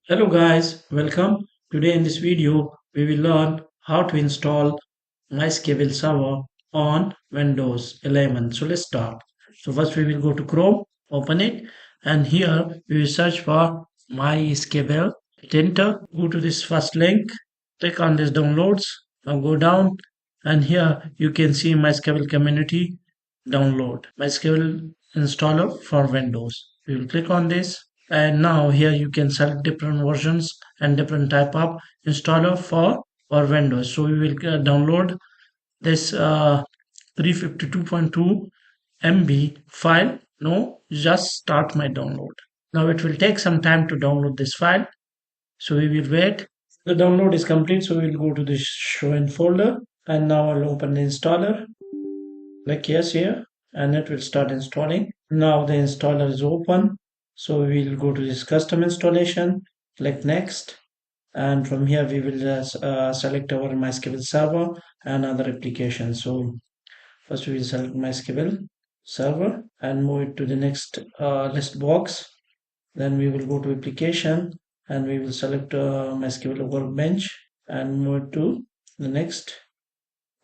Hello guys, welcome. Today in this video we will learn how to install MySQL Server on Windows 11. So let's start. So first we will go to Chrome, open it, and here we will search for MySQL. Hit enter, go to this first link, click on this downloads, now go down, and here you can see MySQL community download, MySQL installer for Windows. We will click on this, and now here you can select different versions and different type of installer for Windows. So we will download this 352.2 MB file. No, just start my download. Now it will take some time to download this file, so we will wait. The download is complete, so we will go to the show in folder, and now I'll open the installer. Click yes here, and it will start installing. Now the installer is open, so we will go to this custom installation, click next, and from here we will select our MySQL Server and other applications. So first we will select MySQL Server and move it to the next list box. Then we will go to application and we will select MySQL Workbench and move it to the next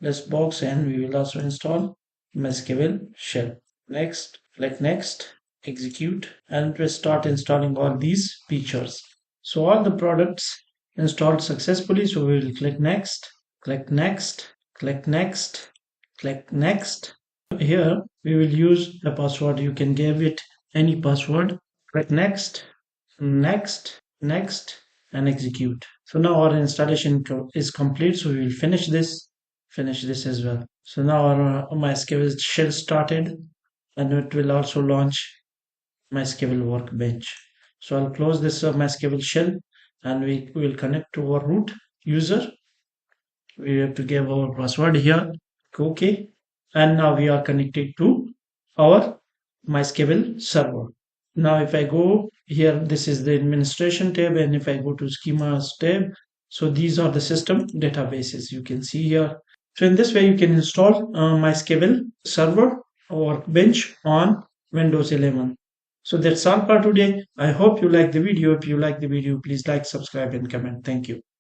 list box, and we will also install MySQL shell. Next, click next, execute, and we start installing all these features. So all the products installed successfully, so we will click next, click next, click next, click next. Here we will use the password. You can give it any password. Click next, next, next, and execute. So now our installation is complete, so we will finish this as well. So now our MySQL shell started, and it will also launch MySQL Workbench. So I'll close this MySQL shell, and we will connect to our root user. We have to give our password here. Okay, and now we are connected to our MySQL server. Now if I go here, this is the administration tab, and if I go to schemas tab, so these are the system databases you can see here. So in this way you can install MySQL server or bench on Windows 11. So that's all for today. I hope you like the video. If you like the video, please like, subscribe, and comment. Thank you.